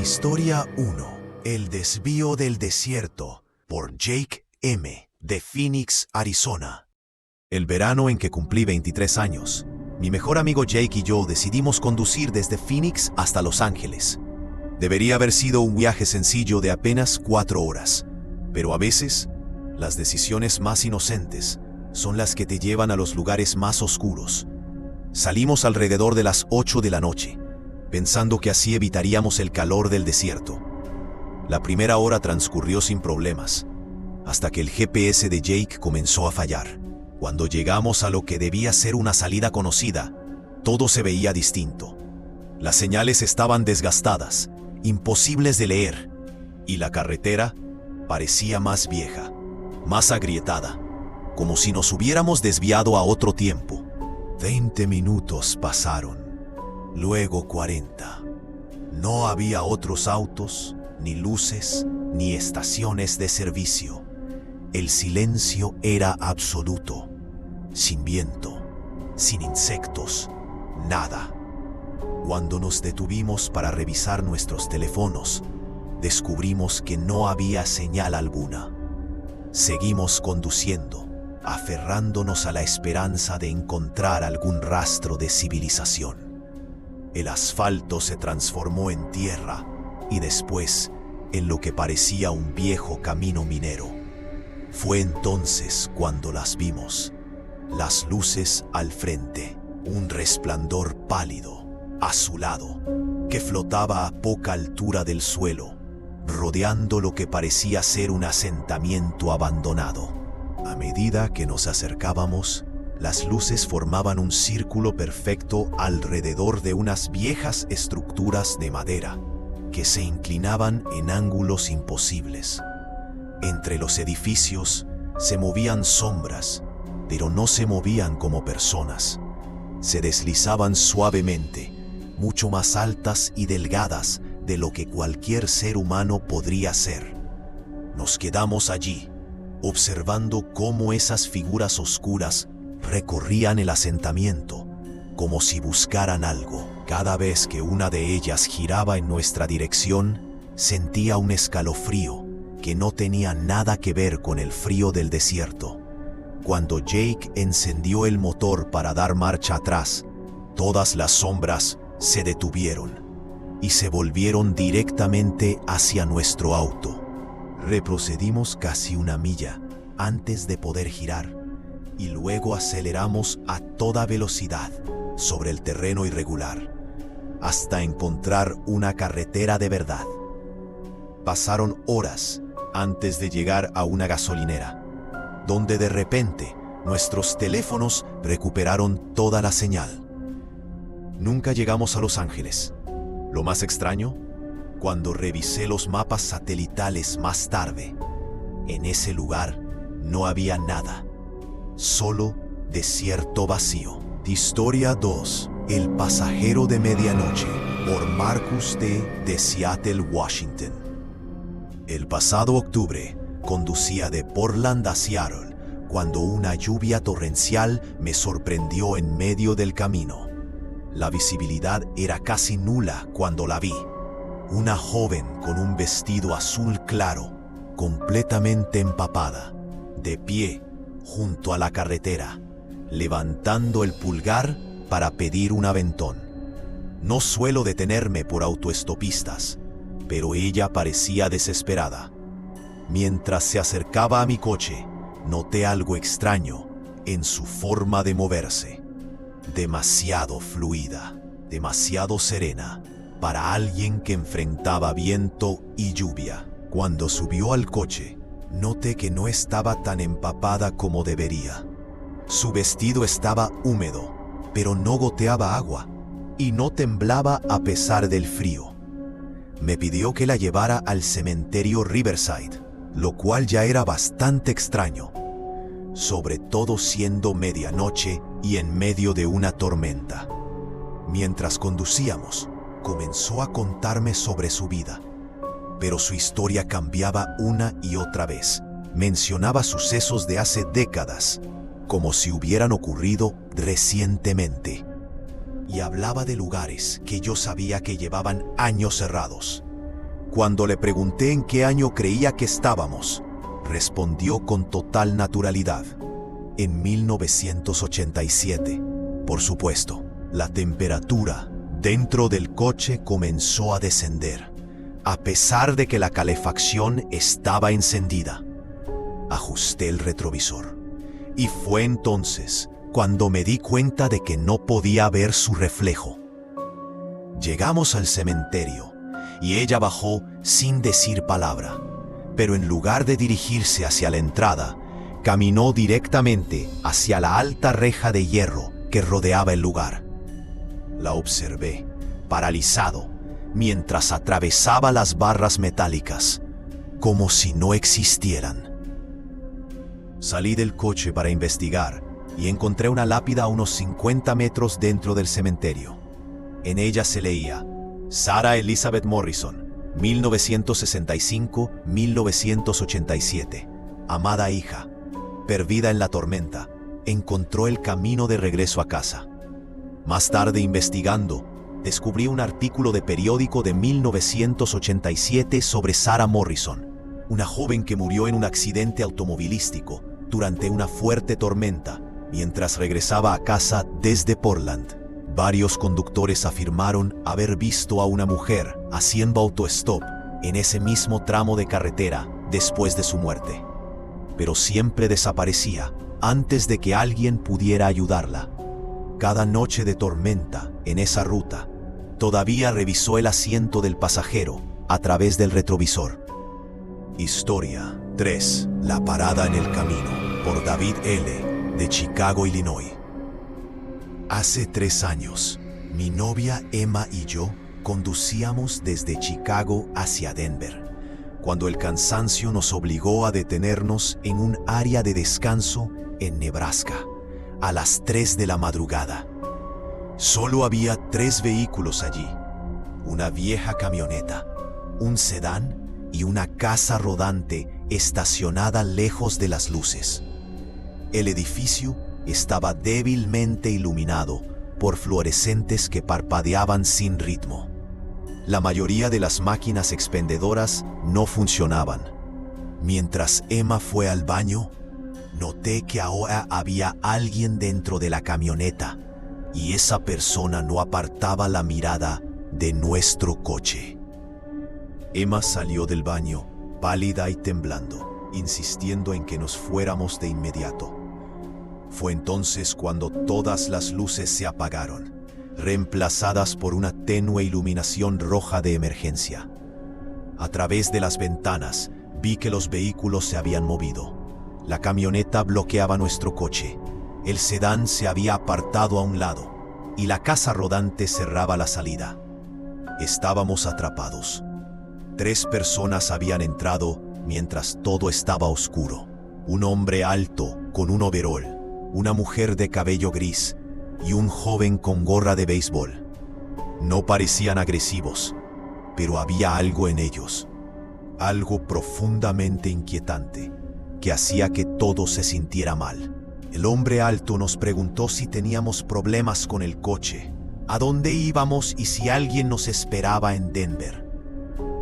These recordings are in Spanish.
Historia 1. El desvío del desierto, por Jake M. de Phoenix, Arizona. El verano en que cumplí 23 años, mi mejor amigo Jake y yo decidimos conducir desde Phoenix hasta Los Ángeles. Debería haber sido un viaje sencillo de apenas 4 horas, pero a veces, las decisiones más inocentes son las que te llevan a los lugares más oscuros. Salimos alrededor de las 8 de la noche, pensando que así evitaríamos el calor del desierto. La primera hora transcurrió sin problemas, hasta que el GPS de Jake comenzó a fallar. Cuando llegamos a lo que debía ser una salida conocida, todo se veía distinto. Las señales estaban desgastadas, imposibles de leer, y la carretera parecía más vieja, más agrietada, como si nos hubiéramos desviado a otro tiempo. 20 minutos pasaron, luego 40. No había otros autos, ni luces, ni estaciones de servicio. El silencio era absoluto, sin viento, sin insectos, nada. Cuando nos detuvimos para revisar nuestros teléfonos, descubrimos que no había señal alguna. Seguimos conduciendo, aferrándonos a la esperanza de encontrar algún rastro de civilización. El asfalto se transformó en tierra y después en lo que parecía un viejo camino minero. Fue entonces cuando las vimos. Las luces al frente, un resplandor pálido, azulado, que flotaba a poca altura del suelo, rodeando lo que parecía ser un asentamiento abandonado. A medida que nos acercábamos, las luces formaban un círculo perfecto alrededor de unas viejas estructuras de madera que se inclinaban en ángulos imposibles. Entre los edificios se movían sombras, pero no se movían como personas. Se deslizaban suavemente, mucho más altas y delgadas de lo que cualquier ser humano podría ser. Nos quedamos allí, observando cómo esas figuras oscuras recorrían el asentamiento, como si buscaran algo. Cada vez que una de ellas giraba en nuestra dirección, sentía un escalofrío que no tenía nada que ver con el frío del desierto. Cuando Jake encendió el motor para dar marcha atrás, todas las sombras se detuvieron y se volvieron directamente hacia nuestro auto. Retrocedimos casi 1 milla antes de poder girar y luego aceleramos a toda velocidad sobre el terreno irregular hasta encontrar una carretera de verdad. Pasaron horas antes de llegar a una gasolinera, donde de repente nuestros teléfonos recuperaron toda la señal. Nunca llegamos a Los Ángeles. Lo más extraño, cuando revisé los mapas satelitales más tarde, en ese lugar no había nada, solo desierto vacío. Historia 2. El pasajero de medianoche, por Marcus T. de Seattle, Washington. El pasado octubre, conducía de Portland a Seattle, cuando una lluvia torrencial me sorprendió en medio del camino. La visibilidad era casi nula cuando la vi. Una joven con un vestido azul claro, completamente empapada, de pie junto a la carretera, levantando el pulgar para pedir un aventón. No suelo detenerme por autoestopistas, pero ella parecía desesperada. Mientras se acercaba a mi coche, noté algo extraño en su forma de moverse. Demasiado fluida, demasiado serena para alguien que enfrentaba viento y lluvia. Cuando subió al coche, noté que no estaba tan empapada como debería. Su vestido estaba húmedo, pero no goteaba agua, y no temblaba a pesar del frío. Me pidió que la llevara al cementerio Riverside, lo cual ya era bastante extraño, sobre todo siendo medianoche y en medio de una tormenta. Mientras conducíamos, comenzó a contarme sobre su vida, pero su historia cambiaba una y otra vez. Mencionaba sucesos de hace décadas, como si hubieran ocurrido recientemente, y hablaba de lugares que yo sabía que llevaban años cerrados, Cuando le pregunté en qué año creía que estábamos, respondió con total naturalidad: en 1987. Por supuesto, la temperatura dentro del coche comenzó a descender, a pesar de que la calefacción estaba encendida. Ajusté el retrovisor, y fue entonces cuando me di cuenta de que no podía ver su reflejo. Llegamos al cementerio, y ella bajó sin decir palabra, pero en lugar de dirigirse hacia la entrada, caminó directamente hacia la alta reja de hierro que rodeaba el lugar. La observé, paralizado, mientras atravesaba las barras metálicas, como si no existieran. Salí del coche para investigar y encontré una lápida a unos 50 metros dentro del cementerio. En ella se leía: Sarah Elizabeth Morrison, 1965-1987. Amada hija, perdida en la tormenta, encontró el camino de regreso a casa. Más tarde, investigando, descubrí un artículo de periódico de 1987 sobre Sarah Morrison, una joven que murió en un accidente automovilístico durante una fuerte tormenta mientras regresaba a casa desde Portland. Varios conductores afirmaron haber visto a una mujer haciendo autostop en ese mismo tramo de carretera después de su muerte, pero siempre desaparecía antes de que alguien pudiera ayudarla. Cada noche de tormenta en esa ruta, todavía revisó el asiento del pasajero a través del retrovisor. Historia 3. La parada en el camino, por David L., de Chicago, Illinois. Hace 3 años, mi novia Emma y yo conducíamos desde Chicago hacia Denver, cuando el cansancio nos obligó a detenernos en un área de descanso en Nebraska, a las 3 de la madrugada. Solo había 3 vehículos allí: una vieja camioneta, un sedán y una casa rodante estacionada lejos de las luces. El edificio estaba débilmente iluminado por fluorescentes que parpadeaban sin ritmo. La mayoría de las máquinas expendedoras no funcionaban. Mientras Emma fue al baño, noté que ahora había alguien dentro de la camioneta, y esa persona no apartaba la mirada de nuestro coche. Emma salió del baño, pálida y temblando, insistiendo en que nos fuéramos de inmediato. Fue entonces cuando todas las luces se apagaron, reemplazadas por una tenue iluminación roja de emergencia. A través de las ventanas vi que los vehículos se habían movido. La camioneta bloqueaba nuestro coche, el sedán se había apartado a un lado y la casa rodante cerraba la salida. Estábamos atrapados. 3 personas habían entrado mientras todo estaba oscuro: un hombre alto con un overol, una mujer de cabello gris y un joven con gorra de béisbol. No parecían agresivos, pero había algo en ellos, algo profundamente inquietante, que hacía que todo se sintiera mal. El hombre alto nos preguntó si teníamos problemas con el coche, a dónde íbamos y si alguien nos esperaba en Denver.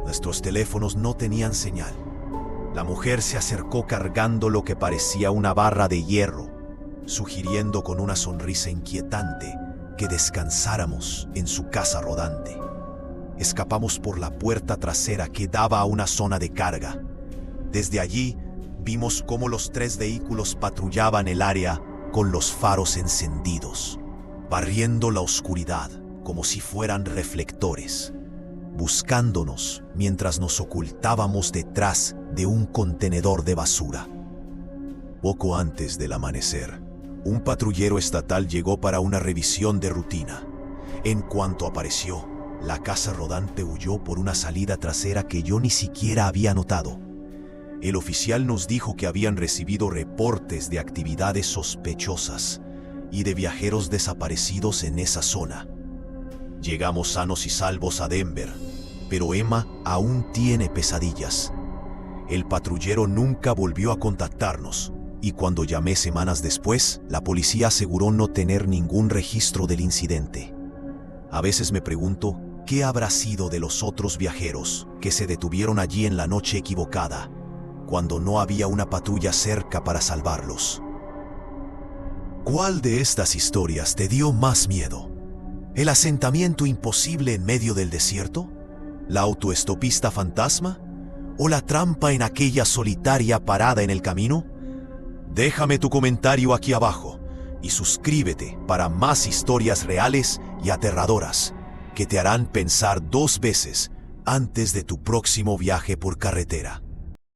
Nuestros teléfonos no tenían señal. La mujer se acercó cargando lo que parecía una barra de hierro, sugiriendo con una sonrisa inquietante que descansáramos en su casa rodante. Escapamos por la puerta trasera que daba a una zona de carga. Desde allí vimos cómo los 3 vehículos patrullaban el área con los faros encendidos, barriendo la oscuridad como si fueran reflectores, buscándonos mientras nos ocultábamos detrás de un contenedor de basura. Poco antes del amanecer, un patrullero estatal llegó para una revisión de rutina. En cuanto apareció, la casa rodante huyó por una salida trasera que yo ni siquiera había notado. El oficial nos dijo que habían recibido reportes de actividades sospechosas y de viajeros desaparecidos en esa zona. Llegamos sanos y salvos a Denver, pero Emma aún tiene pesadillas. El patrullero nunca volvió a contactarnos, y cuando llamé semanas después, la policía aseguró no tener ningún registro del incidente. A veces me pregunto ¿Qué habrá sido de los otros viajeros que se detuvieron allí en la noche equivocada, cuando no había una patrulla cerca para salvarlos? ¿Cuál de estas historias te dio más miedo? ¿El asentamiento imposible en medio del desierto? ¿La autoestopista fantasma? ¿O la trampa en aquella solitaria parada en el camino? Déjame tu comentario aquí abajo y suscríbete para más historias reales y aterradoras que te harán pensar 2 veces antes de tu próximo viaje por carretera.